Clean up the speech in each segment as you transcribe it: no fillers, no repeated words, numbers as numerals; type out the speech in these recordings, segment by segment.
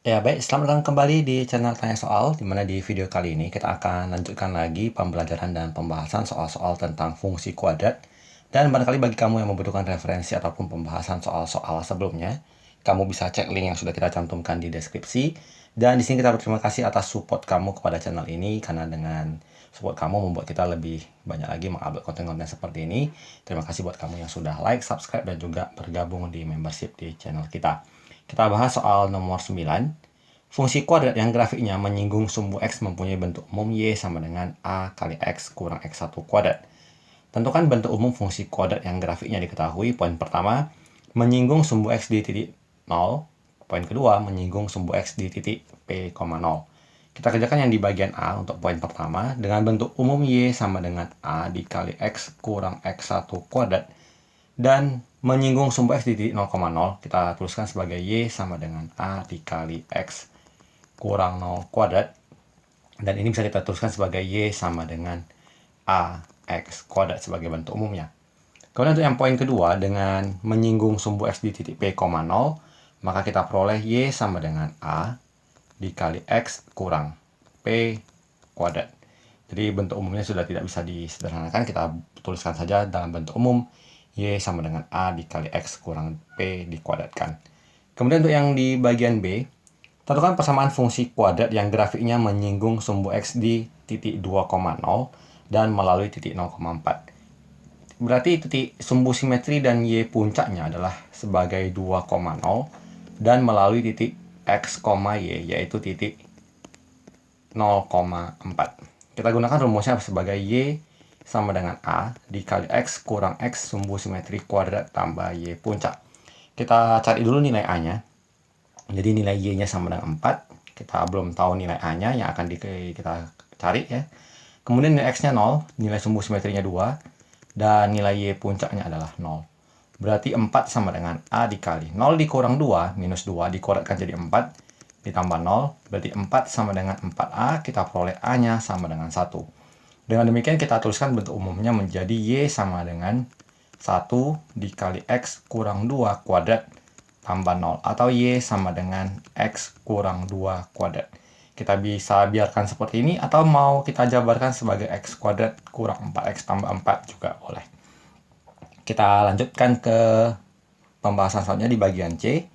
Ya baik, selamat datang kembali di channel Tanya Soal, di mana di video kali ini kita akan lanjutkan lagi pembelajaran dan pembahasan soal-soal tentang fungsi kuadrat. Dan barangkali bagi kamu yang membutuhkan referensi ataupun pembahasan soal-soal sebelumnya, kamu bisa cek link yang sudah kita cantumkan di deskripsi. Dan di sini kita berterima kasih atas support kamu kepada channel ini, karena dengan support kamu membuat kita lebih banyak lagi mengupload konten-konten seperti ini. Terima kasih buat kamu yang sudah like, subscribe, dan juga bergabung di membership di channel kita. Kita bahas soal nomor 9. Fungsi kuadrat yang grafiknya menyinggung sumbu X mempunyai bentuk umum Y sama dengan A kali X kurang X1 kuadrat. Tentukan bentuk umum fungsi kuadrat yang grafiknya diketahui. Poin pertama, menyinggung sumbu X di titik 0. Poin kedua, menyinggung sumbu X di titik P, 0. Kita kerjakan yang di bagian A untuk poin pertama. Dengan bentuk umum Y sama dengan A dikali X kurang X1 kuadrat. Dan menyinggung sumbu X di titik 0,0, kita tuliskan sebagai Y sama dengan A dikali X kurang 0 kuadrat. Dan ini bisa kita tuliskan sebagai Y sama dengan AX kuadrat sebagai bentuk umumnya. Kemudian untuk yang poin kedua, dengan menyinggung sumbu X di titik P, 0, maka kita peroleh Y sama dengan A dikali X kurang P kuadrat. Jadi bentuk umumnya sudah tidak bisa disederhanakan, kita tuliskan saja dalam bentuk umum Y sama dengan A dikali X kurang P dikuadratkan. Kemudian untuk yang di bagian B, tentukan persamaan fungsi kuadrat yang grafiknya menyinggung sumbu X di titik 2,0 dan melalui titik 0,4. Berarti titik sumbu simetri dan Y puncaknya adalah sebagai 2,0 dan melalui titik X, Y, yaitu titik 0,4. Kita gunakan rumusnya sebagai Y sama dengan A dikali X kurang X sumbu simetri kuadrat tambah Y puncak. Kita cari dulu nilai A-nya. Jadi nilai Y-nya sama dengan 4. Kita belum tahu nilai A-nya yang akan kita cari ya. Kemudian nilai X-nya 0, nilai sumbu simetrinya 2, dan nilai Y puncaknya adalah 0. Berarti 4 sama dengan A dikali 0 dikurang 2, minus 2, dikuadratkan jadi 4, ditambah 0, berarti 4 sama dengan 4A, kita peroleh A-nya sama dengan 1. Dengan demikian kita tuliskan bentuk umumnya menjadi Y sama dengan 1 dikali X kurang 2 kuadrat tambah 0. Atau Y sama dengan X kurang 2 kuadrat. Kita bisa biarkan seperti ini atau mau kita jabarkan sebagai X kuadrat kurang 4X tambah 4 juga boleh. Kita lanjutkan ke pembahasan selanjutnya di bagian C.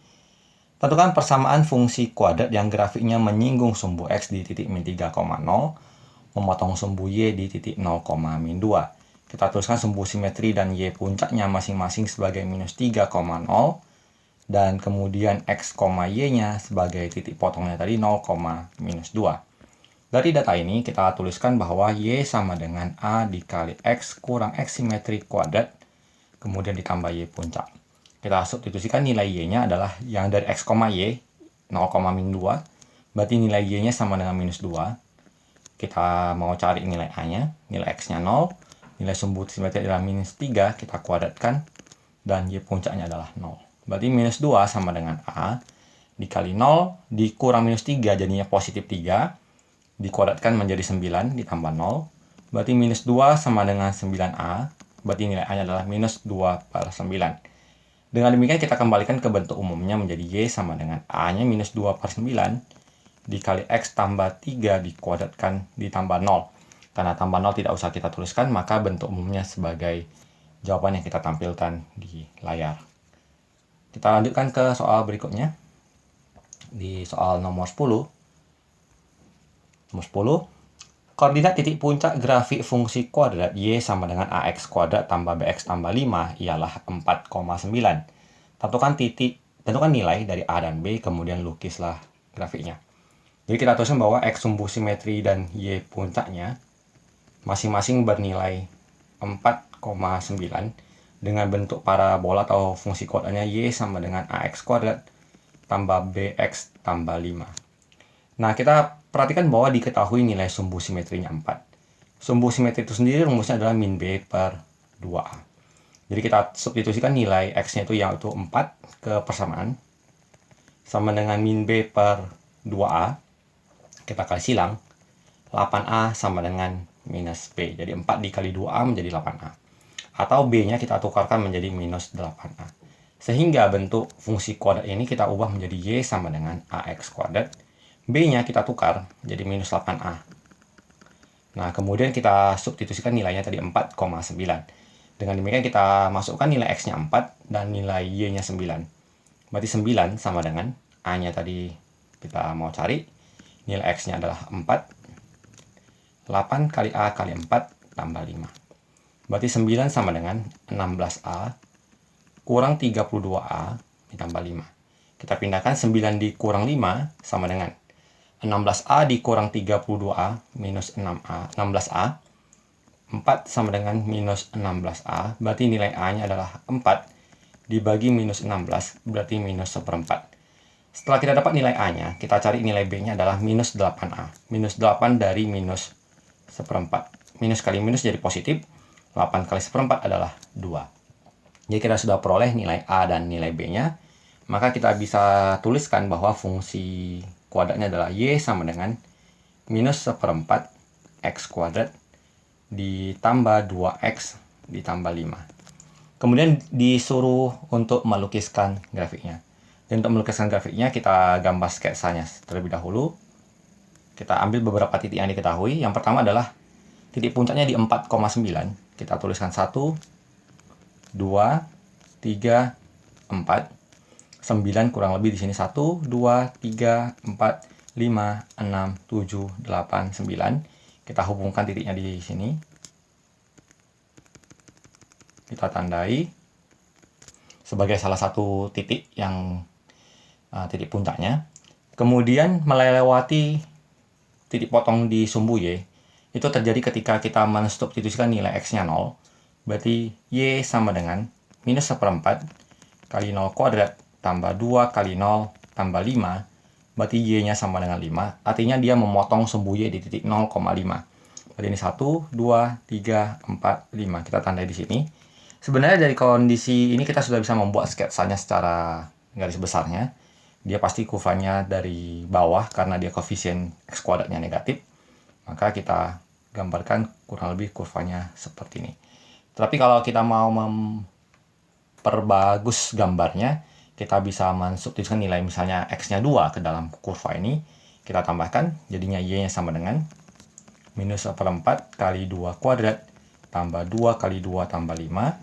Tentukan persamaan fungsi kuadrat yang grafiknya menyinggung sumbu X di titik min 3,0, memotong sumbu Y di titik 0, min 2. Kita tuliskan sumbu simetri dan Y puncaknya masing-masing sebagai minus 3,0 dan kemudian X, Y-nya sebagai titik potongnya tadi 0, minus 2. Dari data ini kita tuliskan bahwa Y sama dengan A dikali X kurang X simetri kuadrat kemudian ditambah Y puncak. Kita substitusikan nilai Y-nya adalah yang dari X, Y 0, min 2. Berarti nilai Y-nya sama dengan minus 2. Kita mau cari nilai A-nya, nilai X-nya 0, nilai sumbu simetri adalah minus 3, kita kuadratkan, dan Y puncaknya adalah 0. Berarti minus 2 sama dengan A, dikali 0, dikurang minus 3, jadinya positif 3, dikuadratkan menjadi 9, ditambah 0, berarti minus 2 sama dengan 9A, berarti nilai A-nya adalah minus 2 per 9. Dengan demikian kita kembalikan ke bentuk umumnya menjadi Y sama dengan A-nya minus 2 per 9, dikali X tambah 3 dikuadratkan ditambah 0. Karena tambah 0 tidak usah kita tuliskan, maka bentuk umumnya sebagai jawaban yang kita tampilkan di layar. Kita lanjutkan ke soal berikutnya. Di soal nomor 10. Nomor 10. Koordinat titik puncak grafik fungsi kuadrat Y sama dengan AX kuadrat tambah BX tambah 5 ialah 4,9. Tentukan nilai dari A dan B, kemudian lukislah grafiknya. Jadi kita tuliskan bahwa X sumbu simetri dan Y puncaknya masing-masing bernilai 4,9 dengan bentuk parabola atau fungsi kuadratnya Y sama dengan AX kuadrat tambah BX tambah 5. Nah, kita perhatikan bahwa diketahui nilai sumbu simetrinya 4. Sumbu simetri itu sendiri rumusnya adalah min B per 2A. Jadi kita substitusikan nilai X-nya itu yaitu 4 ke persamaan sama dengan min B per 2A. Kita kali silang, 8A sama dengan minus B. Jadi 4 dikali 2A menjadi 8A. Atau B-nya kita tukarkan menjadi minus 8A. Sehingga bentuk fungsi kuadrat ini kita ubah menjadi Y sama dengan AX kuadrat. B-nya kita tukar jadi minus 8A. Nah, kemudian kita substitusikan nilainya tadi 4,9. Dengan demikian kita masukkan nilai X-nya 4 dan nilai Y-nya 9. Berarti 9 sama dengan A-nya tadi kita mau cari. Nilai X-nya adalah 4. 8 kali A kali 4 tambah 5. Berarti 9 sama dengan 16A kurang 32A ditambah 5. Kita pindahkan 9 dikurang 5 sama dengan 16A dikurang 32A minus 16A. 4 sama dengan minus 16A. Berarti nilai A-nya adalah 4 dibagi minus 16. Berarti minus 1/4. Setelah kita dapat nilai A-nya, kita cari nilai B-nya adalah minus 8A. Minus 8 dari minus 1/4. Minus kali minus jadi positif. 8 kali 1/4 adalah 2. Jadi kita sudah peroleh nilai A dan nilai B-nya. Maka kita bisa tuliskan bahwa fungsi kuadratnya adalah Y sama dengan minus 1/4 X kuadrat ditambah 2X ditambah 5. Kemudian disuruh untuk melukiskan grafiknya. Dan untuk melukiskan grafiknya kita gambar sketsanya terlebih dahulu. Kita ambil beberapa titik yang diketahui. Yang pertama adalah titik puncaknya di 4,9. Kita tuliskan 1, 2, 3, 4. 9 kurang lebih di sini 1, 2, 3, 4, 5, 6, 7, 8, 9. Kita hubungkan titiknya di sini. Kita tandai sebagai salah satu titik yang titik puncaknya. Kemudian melewati titik potong di sumbu Y. Itu terjadi ketika kita mensubstitusikan nilai X-nya 0. Berarti Y sama dengan minus 1/4 kali 0 kuadrat tambah 2 kali 0 tambah 5. Berarti Y-nya sama dengan 5. Artinya dia memotong sumbu Y di titik 0,5. Berarti ini 1, 2, 3, 4, 5. Kita tandai di sini. Sebenarnya dari kondisi ini kita sudah bisa membuat sketsanya secara garis besarnya. Dia pasti kurvanya dari bawah karena dia koefisien X kuadratnya negatif. Maka kita gambarkan kurang lebih kurvanya seperti ini. Tapi kalau kita mau memperbagus gambarnya, kita bisa mensubstitusikan nilai misalnya X-nya 2 ke dalam kurva ini. Kita tambahkan, jadinya Y-nya sama dengan minus 1/4 kali 2 kuadrat tambah 2 kali 2 tambah 5.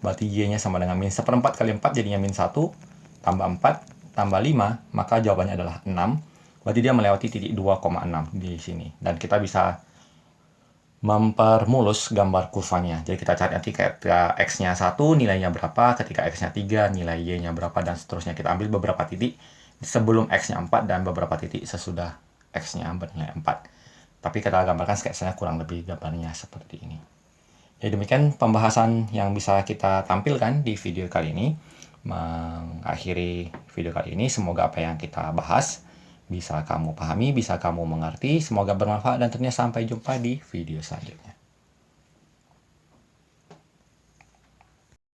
Berarti Y-nya sama dengan minus 1/4 kali 4 jadinya minus 1 tambah 4 tambah 5. Maka jawabannya adalah 6. Berarti dia melewati titik 2,6 di sini. Dan kita bisa mempermulus gambar kurvanya. Jadi kita cari nanti ketika X-nya 1 nilainya berapa, ketika X-nya 3 nilai Y-nya berapa, dan seterusnya. Kita ambil beberapa titik sebelum X-nya 4 dan beberapa titik sesudah X-nya bernilai 4. Tapi kita gambarkan sketsanya kurang lebih gambarnya seperti ini. Jadi demikian pembahasan yang bisa kita tampilkan di video kali ini. Mengakhiri video kali ini, semoga apa yang kita bahas bisa kamu pahami, bisa kamu mengerti. Semoga bermanfaat dan tentunya sampai jumpa di video selanjutnya.